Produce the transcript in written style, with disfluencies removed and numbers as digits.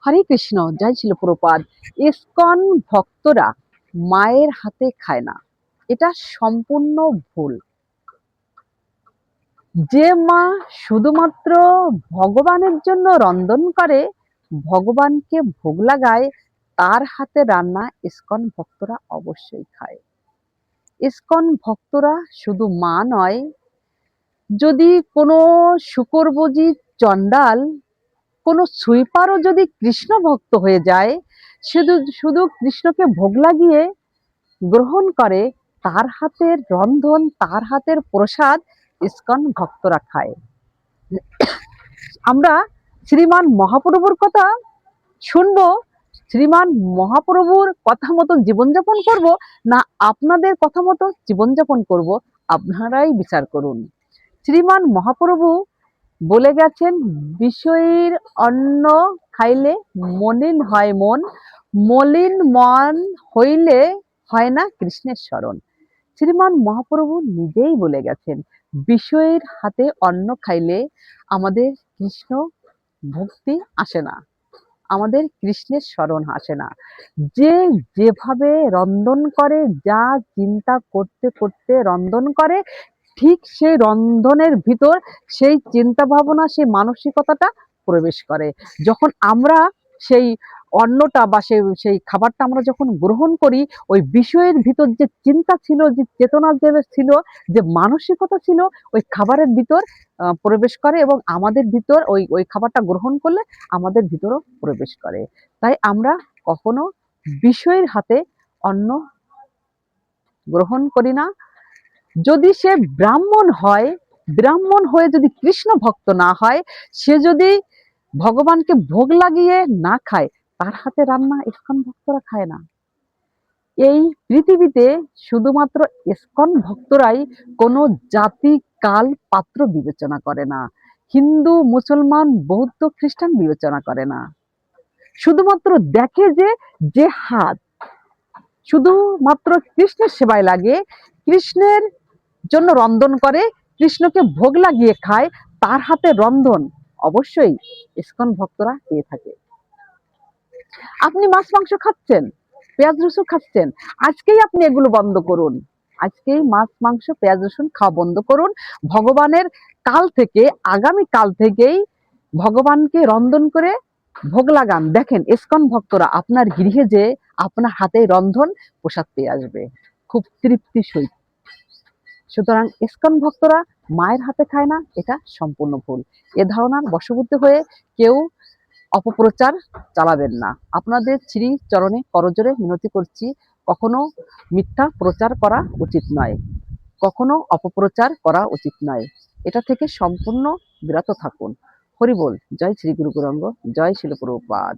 হরে কৃষ্ণ, জয় ছিল প্রপাদ। ইসকন ভক্তরা মায়ের হাতে খায় না, এটা সম্পূর্ণ ভুল। যে মা শুধুমাত্র ভগবানের জন্য রন্ধন করে, ভগবানকে ভোগ লাগায়, তার হাতে রান্না ইসকন ভক্তরা অবশ্যই খায়। ইসকন ভক্তরা শুধু মা নয়, যদি কোনো শুকরবজি চণ্ডাল, কোনো সুইপারও যদি কৃষ্ণ ভক্ত হয়ে যায়, শুধু শুধু কৃষ্ণকে ভোগ লাগিয়ে গ্রহণ করে, তার হাতের রন্ধন, তার হাতের প্রসাদ ইসকন ভক্তরা খায়। আমরা শ্রীমান মহাপ্রভুর কথা শুনবো, শ্রীমান মহাপ্রভুর কথা মতো জীবনযাপন করব, না আপনাদের কথা মতো জীবনযাপন করব, আপনারাই বিচার করুন। শ্রীমান মহাপ্রভু বলে গেছেন, বিষয়ের অন্ন খাইলে মলিন হয় মন, মলিন মন হইলে হয় না কৃষ্ণের স্মরণ। শ্রীমান মহাপ্রভু নিজেই বলে গেছেন, বিষয়ের হাতে অন্ন খাইলে আমাদের কৃষ্ণ ভক্তি আসে না, আমাদের কৃষ্ণের স্মরণ আসে না। যে যেভাবে রন্ধন করে, যা চিন্তা করতে করতে রন্ধন করে, ঠিক সেই রন্ধনের ভিতর সেই চিন্তা ভাবনা, সেই মানসিকতাটা প্রবেশ করে। যখন আমরা সেই অন্নটা বা সেই খাবারটা আমরা যখন গ্রহণ করি, ওই বিষয়ের ভিতর যে চিন্তা ছিল, যে চেতনা যে ছিল, যে মানসিকতা ছিল, ওই খাবারের ভিতর প্রবেশ করে, এবং আমাদের ভিতর ওই ওই খাবারটা গ্রহণ করলে আমাদের ভিতরও প্রবেশ করে। তাই আমরা কখনো বিষয়ের হাতে অন্ন গ্রহণ করি না। যদি সে ব্রাহ্মণ হয়, ব্রাহ্মণ হয়ে যদি কৃষ্ণ ভক্ত না হয়, সে যদি ভগবানকে ভোগ লাগিয়ে না খায়, তার হাতে রান্না ইসকন ভক্তরা খায় না। এই পৃথিবীতে শুধুমাত্র ইসকন ভক্তরাই কোনো জাতি, কাল, পাত্র বিবেচনা করে না। হিন্দু, মুসলমান, বৌদ্ধ, খ্রিস্টান বিবেচনা করে না। শুধুমাত্র দেখে যে যে হাত শুধুমাত্র কৃষ্ণের সেবায় লাগে, কৃষ্ণের জন্য রন্ধন করে, কৃষ্ণকে ভোগ লাগিয়ে খায়, তার হাতে রন্ধন অবশ্যই ইসকন ভক্তরা পেয়ে থাকে। আপনি মাছ মাংস খাচ্ছেন, পেঁয়াজ রসুন খাচ্ছেন, আজকেই আপনি এগুলো বন্ধ করুন। আজকেই মাছ মাংস পেঁয়াজ রসুন খাওয়া বন্ধ করুন। ভগবানের কাল থেকে, আগামী কাল থেকেই ভগবানকে রন্ধন করে ভোগ লাগান। দেখেন ইসকন ভক্তরা আপনার গৃহে যে আপনার হাতে রন্ধন প্রসাদ পেয়ে আসবে খুব তৃপ্তি সহিত। সুতরাং ইসকন ভক্তরা মায়ের হাতে খায় না, এটা সম্পূর্ণ ভুল। এ ধারণার বশবর্তী হয়ে কেউ অপপ্রচার চালাবেন না। আপনাদের শ্রী চরণে করজোড়ে মিনতি করছি, কখনো মিথ্যা প্রচার করা উচিত নয়, কখনো অপপ্রচার করা উচিত নয়। এটা থেকে সম্পূর্ণ বিরত থাকুন। হরি বল। জয় শ্রী গুরু গৌরাঙ্গ, জয় শিল প্রভুপাদ।